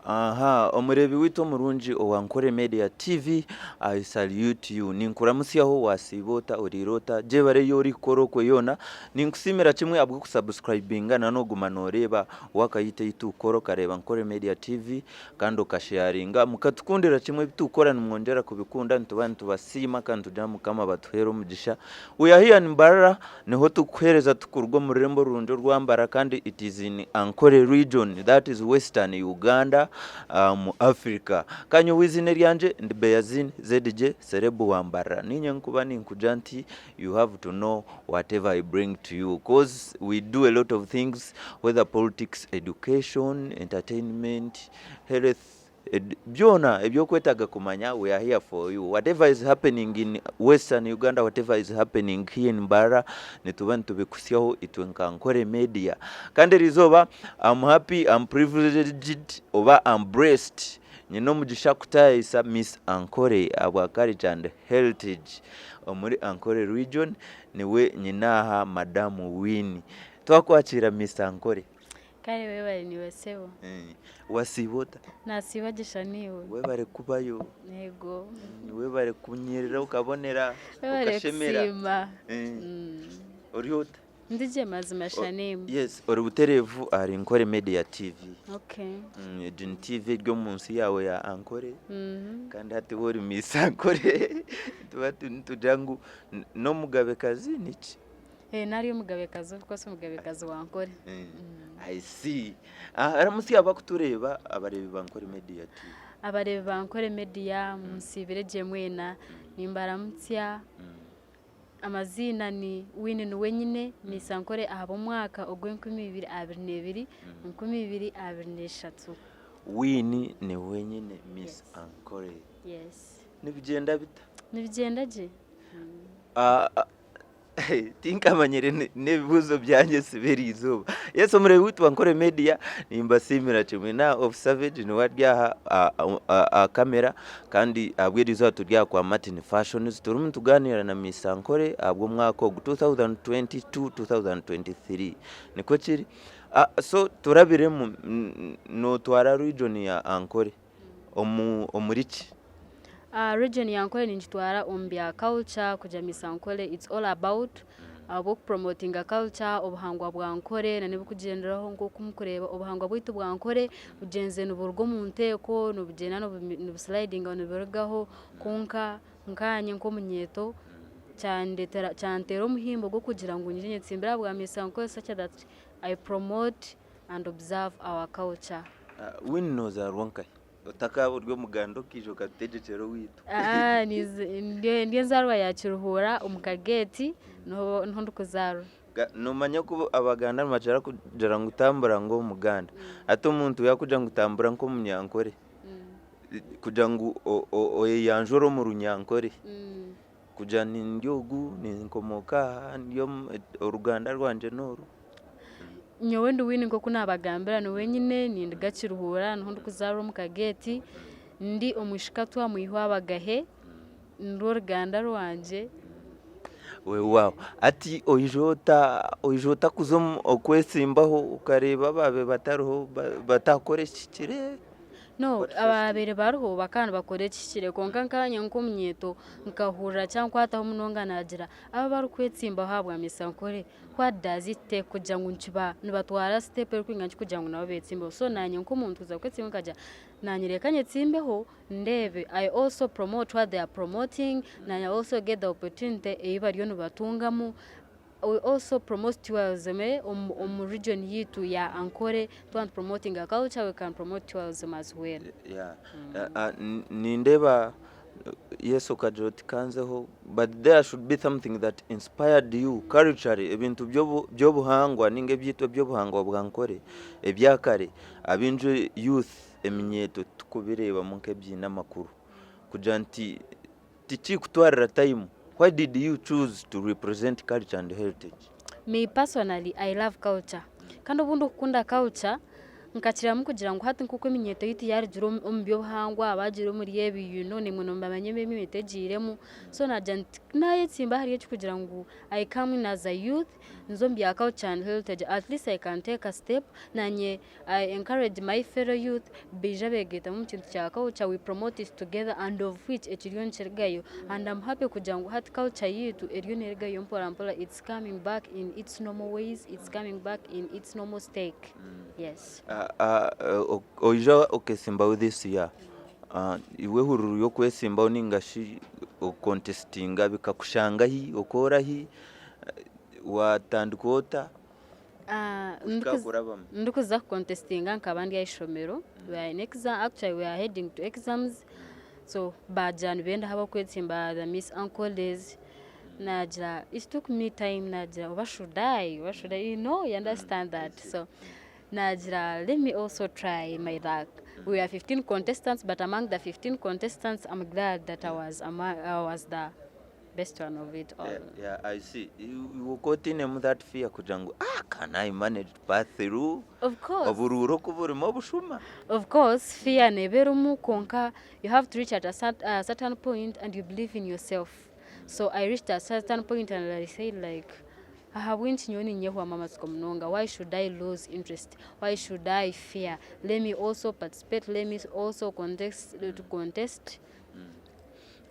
Aha, omurebi wito murungi owa Ankole Media TV, I salute you. Ninkuramusyaho wasibota orirota jebare yori korokwe yona ninkusimira kimwe abwo kusubscribinga nanoguma noreba wakayite itukoro kareba Ankole Media TV kandi okasharinga mukatukundira kimwe bitukora nimwongera kubikunda ntubani tubasima kandi tujamu kama batuhero mugisha. We are here in Mbarara niho tukwereza tukurwa mu rembo runjo rwambara kandi it is in Ankole region, that is Western Uganda. Africa kanyo wizine ryanje ndi Beazine ZJ Serebu Wambara ninye nkuba ninkujanti. You have to know whatever I bring to you because we do a lot of things, whether politics, education, entertainment, health, byona ebyokwetaga kumanya. We are here for you. Whatever is happening in Western Uganda, whatever is happening here in Mbarara nitubani tubikusyaho itwenka Ankole Media kandi rizoba. I'm happy, I'm privileged, oba I'm blessed nyino mugisha kutayisa Miss Ankole abwa culture and heritage omuri Ankole region niwe nyinaha Madam Winnie. Twakwakira Miss Ankole. Kare wewe ni wesewo. Wasibota. Nasibagisha niwe. Webare kubayo. Yego. Webare kunyerera ukabonera ukashemera. Oriota. Ndije mazima shanemu. Yes, orubuterevu ari Ankole Media TV. Okay. Din TV ryo munsi yawe ya Ankole. Kandi hati wori Miss Ankole. Tujangu no mugabekazi niki? Nari umugabekazi kuko so umugabekazi wa Ankole. I see. Aramusi abakutureba abarebe ba Ankole Media TV. Abarebe ba Ankole Media musibire je mwena nimbaramutya. Amazina ni Winnie Nuwenyine Miss Ankole abo mwaka ogwe 2022 2023. Winnie ni wenyine Miss Ankole. Yes. Nibigenda bita? Nibigenda je. Tinkamanyire nebibuzo byanje siberi izuba. Yes, omure witu Ankole Media nimbasimira kimwe na of savage ni wadya kamera kandi abwiriza turya kwa Martin Fashions turumu tuganira na Miss Ankole abwo mwaka 2022 2023 niko kiri. So turabire mu no twara region ya Ankole omurichi. Region ya Ankole ninjitwara ombya culture kuja Miss Ankole. It's all about promoting a culture obuhangwa bwa Ankole na nibukugenderaho ngo kumukureba obuhangwa bwitu bwa Ankole bugenze n'uburgo mu nteko n'ubugena n'ubusliding n'ubergaho konka nkanye nko munyeto cyantera umuhimbo go kugira ngo nyine tsimbira bwa Miss Ankole such that I promote and observe our culture. Win knows arwanka utaka urwo mugando kijo kategekero witu. Ndiye Nazarwa Kiruhura umukageti no ndukuzaro. No manya ko abaganda majara kujara ngutambura ngo muganda ato umuntu yakuja ngutambura nko munyankore kuja ngo oye yanjoro mu runyankore kuja ni ndyogu ni nkomoka ndiyo uruganda rwanje noro. Nyowe nduwini ngo kunabagambira no wenyine ni Kiruhura no ndukuzaro mu kageti ndi omushikatwa muihwa bagahe ndo ruganda rwanje. Wow, ati oyijota kuzo okwesimbaho ukareba babe bataruho batakore kikire. No, ababere baruho bakana bakore kikire konka nkanya nko munyeto nkahura cyangwa ataho munonga nagira aba barukwetsimba habwa Miss Ankole. What does it take kuja ngo nchiba nibatwara step yo kwinga kuja ngo nawe betsimba. So nanye nko muntu uza kwetsimba kaja nanyirekanye tsimbeho ndebe. I also promote what they are promoting and I also get the opportunity ebariyo nubatungamo. We also promote tourism region yitu ya Ankole. To promoting a culture, we can promote tourism as well. Yeah. Nindeba yeso kajoti kanzeho, but there should be something that inspired you culturally. Ebintu byobuhangwa ninge byitwa byobuhangwa bwa Ankole ebyakare abinje youth eminyeto tukubireba munke byina makuru kujanti tichi kutwara time. Why did you choose to represent culture and heritage? Me personally, I love culture. Kandi ubundi ukunda culture nkakira mu kugira ngo hati nkuko iminyeto yiti yari juro ombyo hangwa abagiro muri yebi ni mwe mbamenye mimetegiremo. So naye tsimba hari cyo kugira ngo I come in as a youth nzombi ya culture and heritage, at least I can take a step nanye I encourage my fellow youth bija begeta mu kintu kya culture, we promote it together, and of which ekiriyo nkyerigayo, and I'm happy kugira ngu hati culture yitu eriyo nerigayo mpola mpola, it's coming back in its normal ways, it's coming back in its normal stake. Yes. Oija okesimbaho this year, iwe hururu yo kwesimbaho ningashi contestinga bikakushangahi okorahi watandikota ndukuza contestinga nkabandi aishomero, we are in exam, actually we are heading to exams, so bajani benda haba kwetsimba the Miss Ankoles najira, it took me time najira what should I, you know, you understand that, so najira let me also try my luck. We are 15 contestants, but among the 15 contestants I'm glad that I was the best one of it all. Yeah, I see. You got in that fear kujangu. Can I manage to pass through? Of course. Of course, fear neberumu konka. You have to reach at a certain point and you believe in yourself. So I reached a certain point and I said like, why should I lose interest? Why should I fear? Let me also participate. Let me also contest.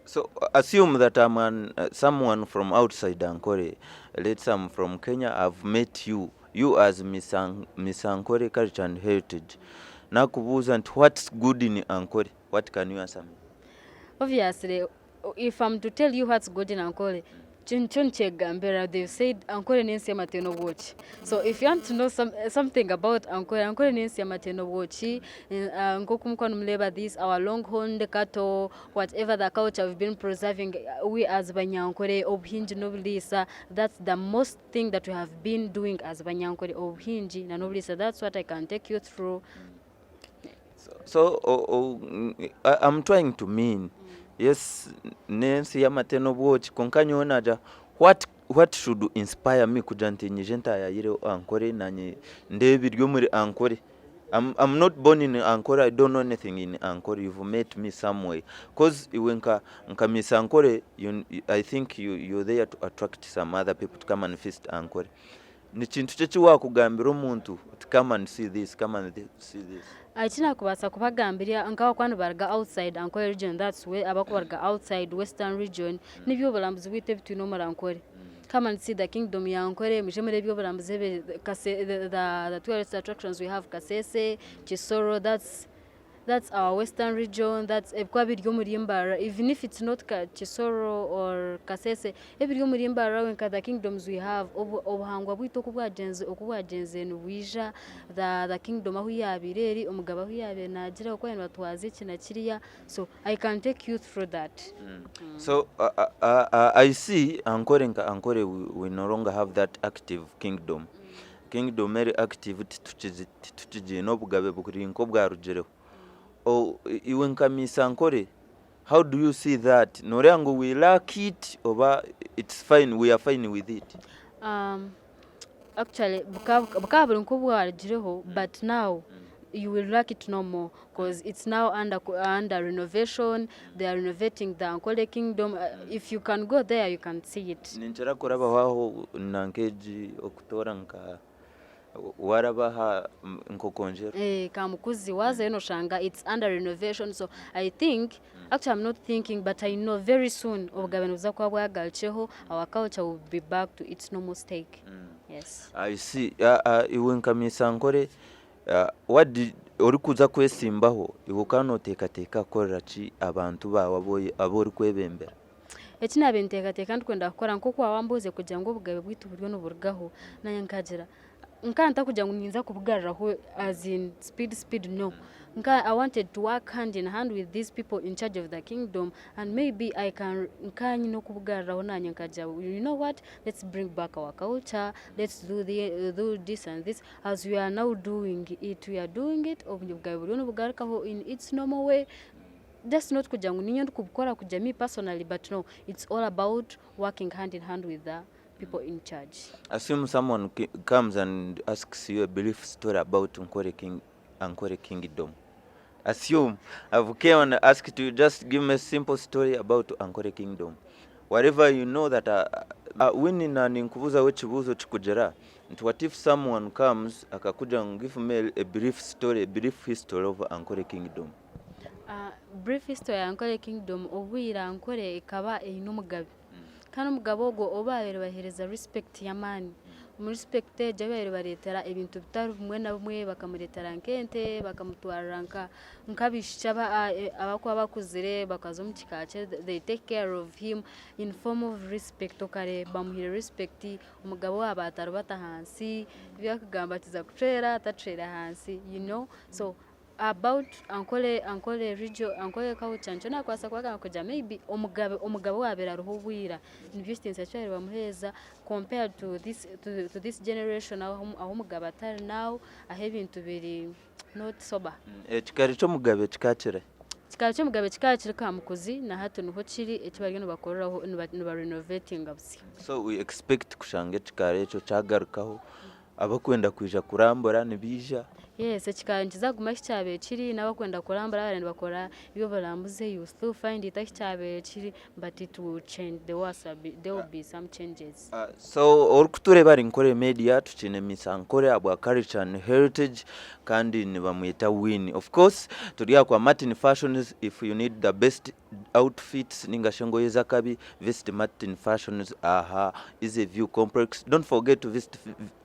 So assume that I'm someone from outside Ankole. Let's say I'm from Kenya. I've met you as Miss Ankole Culture and Heritage. Nakubuza, and what's good in Ankole? What can you answer me? Obviously, if I'm to tell you what's good in Ankole, they said Ankole nensi mateno watch. So if you want to know something about Ankole nensi mateno watch, nkokumkonumleba this, our long-horned cattle, whatever the culture we've been preserving, we as Banyankole obhinji noblisa, that's the most thing that we have been doing as Banyankole obhinji na noblisa. That's what I can take you through. So I'm trying to mean, yes, nensi ya mateno watch konkanyo naja, what should inspire me kujanti njenta ya yire Ankole nanye ndebiryo muri Ankole. I'm not born in Ankole. I don't know anything in Ankole. You've met me somewhere. Cause nka Miss Ankole, I think you're there to attract some other people to come and visit Ankole. Ni chintu chechi wakugambira omuntu to come and see this, come and see this. Achina kubasa kubagambiria nkaho kwanu barga outside Ankole region, that's where abakubarga outside Western region, nibyo balambuzi wite bitino muri Ankole. Come and see the kingdom ya Ankole, mjemere byo balambuzi the tourist attractions we have Kasese, Chisoro, that's our Western region, that's ebkwabiryo muri Mbara, even if it's not Chisoro or Kasese, ebiryo muri Mbara when the kingdoms we have obuhangwa bwito kubwagenze nuwija the kingdom aho yabireri umugaba aho yabe nagira uko abantu batwaze kina kiriya, so I can take you through that. So I see Ankole we no longer have that active kingdom very active tuchije no bugabe bukuri nko bwa rugereho. Iwe nka Miss Ankole, how do you see that? Norango we lack it or it's fine, we are fine with it? Actually bukabule nko bwa rugereho, but now you will lack it no more because it's now under renovation. They are renovating the Ankole kingdom. If you can go there, you can see it. Ninchara kuraba waho nankeji okutora nka warabaha nkokonjero kamukuzi waza eno shanga, it's under renovation. So I think, actually I'm not thinking, but I know very soon obugabeno buzakwa bwagalcheho, our culture will be back to its normal state. Yes, I see. Iwe nka Miss Ankole, what did orikuza kwesimbaho iwe kanoteka korera ki abantu bawe abori kwebembera? Ekina benteka ndikwenda gukora nko kwa wambuze kugira ngo obugabe bwitu buryo n'uburgaho nanye nkagira nkanta kugira ngo ninza kubugariraho as in speed no. I wanted to work hand in hand with these people in charge of the kingdom, and maybe I can no kubugariraho nanye nkagira, you know what, let's bring back our culture, let's do this and this as we are now doing it. We are doing it obugabe buryo n'ubugarikaho in its normal way. Just not kugira ngo ninyo ndikubukora kugira me personally, but no, it's all about working hand in hand with the people in charge. Assume someone comes and asks you a brief story about Ankole Kingdom. Assume I've came and asked you, just give me a simple story about Ankole Kingdom. Whatever you know that Wini na ninkubuza we kibuzo kikugera nti what if someone comes akakuja give me a brief story, a brief history of Ankole Kingdom. Brief history ya Ankole Kingdom obwira Ankole ikaba eyina omugabe kandi omugabo ogwo obaabere bahereza respect y'amaani mu respect jabeere baretera ebintu bitari bimwe na bimwe bakamuretera nkente bakamutwarira nkabishya abakuba bakuzire bakaza mu kikace, they take care of him in form of respect okare bamuhire respect omugabo wabo atarubata hansi byakugamba kiza kutrera atatrera hansi, you know. So about Ankole region, Ankole culture nchona kwasa kwaga kuja maybe omugabo wabera ruho bwira nibyo stinse cyari bamuheza compared to this generation aho omugabo atari now ahe ibintu biri not sober. Kikari cyo mugabe kikacire kikacire kamukozi na hato nuho kiri ekibageno bakoreraho niba renovating absi. So we expect kushange kikari cyo cyagarukaho abakwenda kuja kurambura nibija. Yes, ekikari kizaguma kicyabe kiri nabakwenda kurambura abandi bakora iyo barambuze, you still find it kicyabe kiri, but it will change, there will be some changes. So orukuture bari Nkore Media tukine misa Ankole abwa culture and heritage kandi nibamwita Win. Of course turiya kwa Martin Fashions, if you need the best outfits ninga shengo yeza kabi visit Martin Fashions is a view complex. Don't forget to visit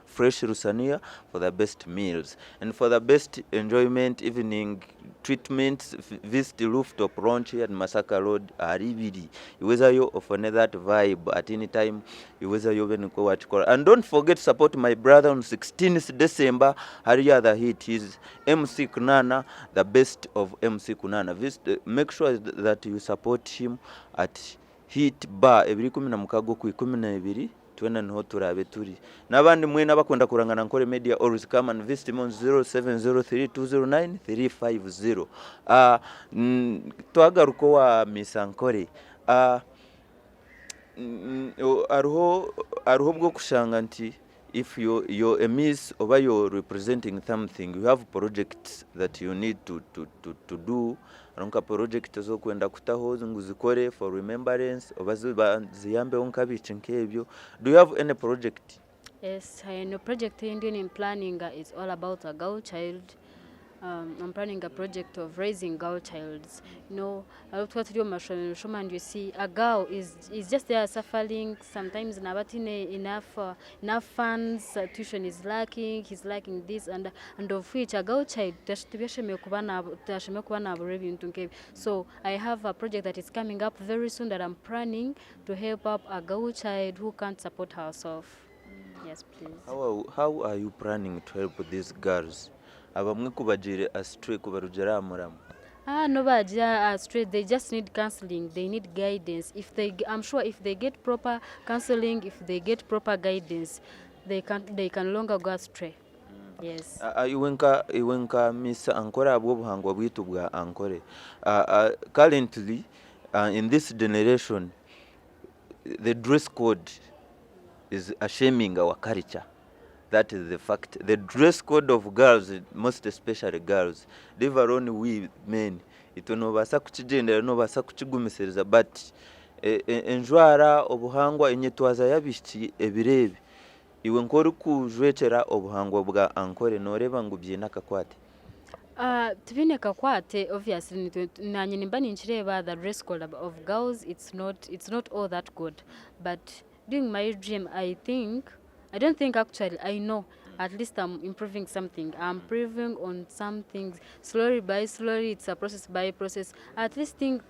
Fresh Rusania for the best meals and for the best enjoyment evening treatments. Visit rooftop launch at Masaka Road Aribidi. Iweza yo offer that vibe at any time. Iweza yo beniko wachikora. And don't forget to support my brother on 16th December. Hariya the hit is MC Kunana, the best of MC Kunana. Make sure that you support him at Hit Bar every 16 ku 12 tuena niho turabe turi nabandi mwe nabakwenda kurangana Nkore Media, always come and visit me on 0703209350. Twagaruko wa Miss Ankole aruho bwo kushanga nti if you're a miss or you're representing something, you have projects that you need to do. Aronka project zo kwenda kutaho nguzikore for remembrance ziyambe onkabice nkebyo. Do you have any project? Yes, I know project in planning is all about a girl child. I'm planning a project of raising girl childs. You know, and you see a girl is just there suffering. Sometimes enough funds, tuition is lacking, he's lacking this and of which a girl child. So I have a project that is coming up very soon that I'm planning to help up a girl child who can't support herself. Yes, please. How are you planning to help these girls? Abamwe kubajire astray kubarujera amuramu. No bajira astray, they just need counseling, they need guidance. I'm sure if they get proper counseling, if they get proper guidance, they can longer go astray. Yes. Iwenka Miss Ankole abwo buhangwa bwitu bwa Ankole. Currently in this generation the dress code is shaming our culture. That is the fact. The dress code of girls, most especially girls, leave alone we men. Ito no basa kukigendera no basa kukigumisereza, but enjwara obuhangwa enyetwaza yabishiki ebirebe. Iwe Nkore kujwekera obuhangwa bwa Ankole noreba ngo byina kakwate. Tubine kakwate obviously nanye nimba ninchireba the dress code of girls, it's not all that good, but during my dream I don't think actually, I know at least I'm improving something. I'm improving on some things slowly by slowly. It's a process by process. At least think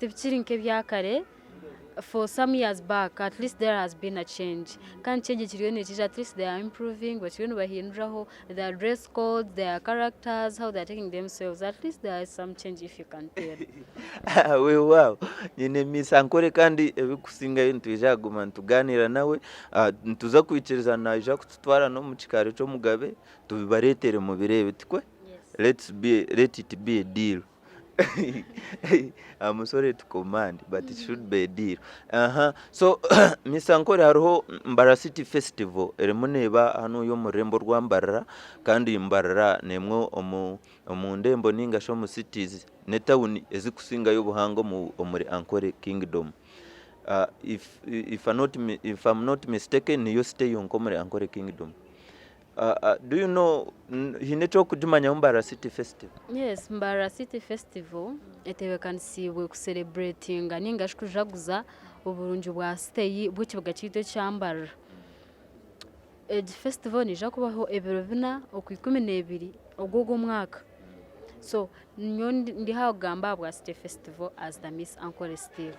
for some years back, at least there has been a change. Can't change it, at least they are improving, but you know, their dress codes, their characters, how they're taking themselves, at least there is some change if you can tell. Wow, nyine Miss Ankole kandi ebikusinga yintu ijaguma tuganira nawe ntuza kwikiriza naje kututwara no mu kikaro cyo mugabe tubibaretere mu birebe tikwe. Let it be a deal. I'm sorry to command, but it should be a deal. So Miss Ankole hariho Mbara City Festival eremuneba hano yo murembo rwa Mbarara kandi Mbarara nemwo omu ndembo ninga sho mu cities ne town ezikusinga y'obuhango muri Ankole Kingdom. if I'm not mistaken you stay yonkomere Ankole Kingdom. Do you know hinecho kujumanya Mbara City Festival? Yes, Mbara City Festival etebekanisiibwe kucelebratinga ninga shikujaguza oburungi bwa stay bw'ekibuga kyaitu ekyambara. Egi festival nija kubaho ebiro 4 okwi12 ogw'ogwo mwaka. So ndi hawo Gamba bwa City Festival as the Miss Ankole still.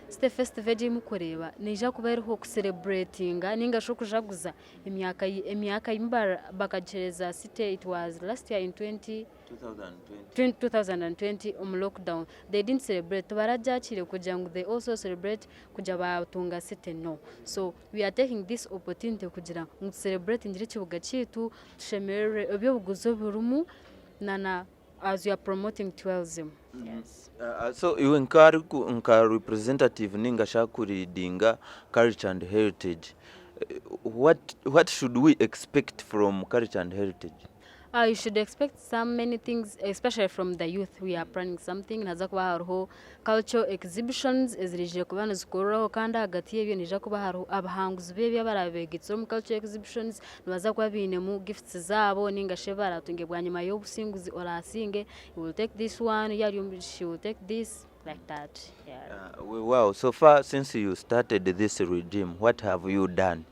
City Festival jimu kureba nija kuba iriho kucelebratinga ninga shokujaguza emyaka imbara bakachereza City. It was last year in 2020 lockdown. They didn't celebrate barajachire kugira ngo they also celebrate kuja batunga City no. So we are taking this opportunity kugira ngo celebrate ngire kibuga cyitu tushemerere ebyo buguzo burumu nana as you are promoting tourism. Yes. So you nka representative ninga shakuridinga culture and heritage. What should we expect from culture and heritage? You should expect many things, especially from the youth. We are planning something. Naza kuba hariho cultural exhibitions ezirije kubana zikoroho kandi hagati y'ebyo nija kuba hariho abahanguzi bebya barabegitso mu cultural exhibitions nibaza kuba binemu gifts zabo ninga shebara tunge bwanyuma y'obusinguzi orasinge. You will take this one, she will take this, like that. Yeah. Wow, so far since you started this regime, what have you done?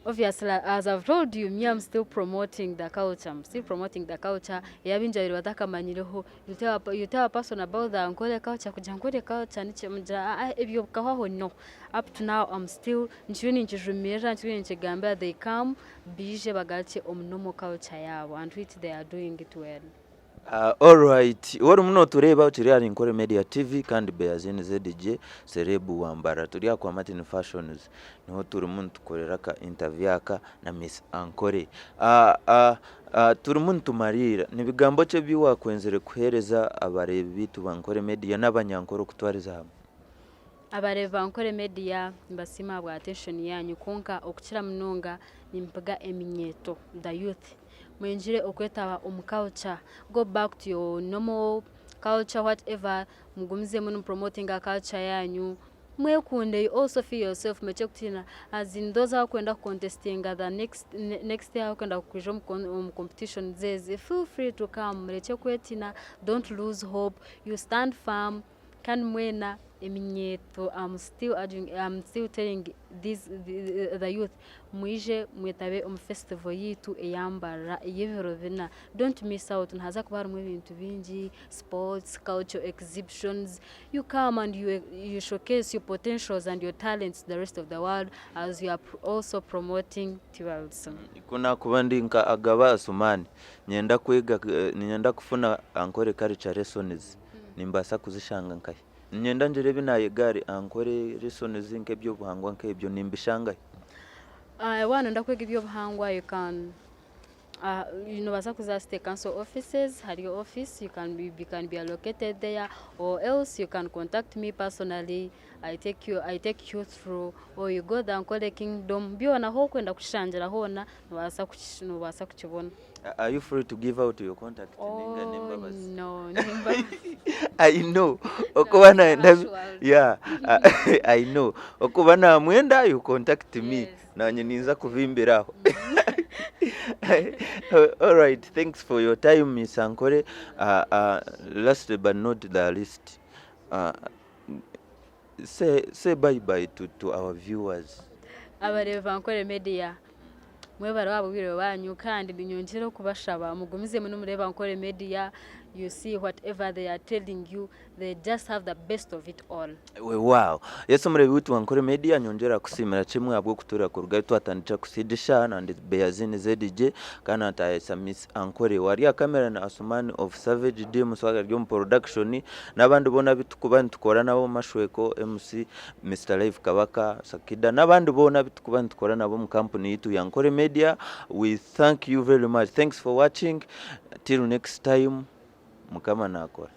Obviously, as I've told you, me, I'm still promoting the culture. I'm still promoting the culture. Yabinjari watakamanyireho. You tell a person about the Ankole culture. Kujangole culture niche mja ebyo kaho no. Up to now, I'm still nchini nchijumira nchini nchigambia they come bije bagati omnomo culture yabo and which they are doing it well. All right. Wari muno tureba turi ari NKORE Media TV kandi Beazine ZDJ Serebu Wambara turi kwa Martin Fashions niho turi muntu tukorera ka interview aka na Miss Ankole. Turi muntu marira nibigambo cyo biwakwenzere kuhereza abarebi bitu ba NKORE Media n'abanyankoro kutwariza hamwe. Abareba NKORE Media mbasima bwa attention yanyu konka okukira munonga nimpiga eminyeto the youth. Mwenjire okwetaba culture, go back to your normal culture, whatever mugumize muno promoting a culture yanyu mwekunde. You also feel yourself mechoktina as in those are kwenda contesting the next year kwenda kujom competition zeze feel free to come mechokwetina. Don't lose hope, you stand firm kan mwena eminyeto. I'm still telling the youth muije mwetabe festival yitu eyambara yevero vina. Don't miss out. Nhaza kuba harimo ibintu bingi, sports, culture exhibitions. You come and you showcase your potentials and your talents to the rest of the world as you are also promoting tourism. Kuna kubandi nka agaba asumani nyenda kwega nyenda kufuna Ankole culture lessons nimbasa kuzishanga nkai nyenda njere binayegari Ankole lessons nke byo buhangwa nke byo nimbishanga. Wana ndakwega ibyo buhangwa you can basa kuza state council offices, had your office, you can be allocated there, or else you can contact me personally. I take you through, or you go the Ankole Kingdom. Biona ho kwenda kushanjira hona basa kuchibona. Are you free to give out your contact? No. I know. Okubana yeah. I know. Okubana mwenda you contact me. Na nyiniza kuvimbiraho. All right, thanks for your time, Miss Ankole. Last but not the least, say bye to our viewers. Abareba NKORE Media mwebara wabo biro banyu kandi binyongera kubashaba mugumize muno mureba NKORE Media. You see whatever they are telling you, they just have the best of it all. Wow. Yeso murebe witu NKORE Media nyongera kusimira chimwe abwo kutura kuruga twatandika kusidisha and Beazine ZDJ kana atayesa Miss Ankole wari camera na Asumani of Savage D muswaga ryo production nabandi bona bitukubani tukora nabo mashweko MC Mr Live Kabaka Sakida nabandi bona bitukubani tukora nabo mu company yitu ya NKORE Media. We thank you very much. Thanks for watching. Till next time. Mukama nakora.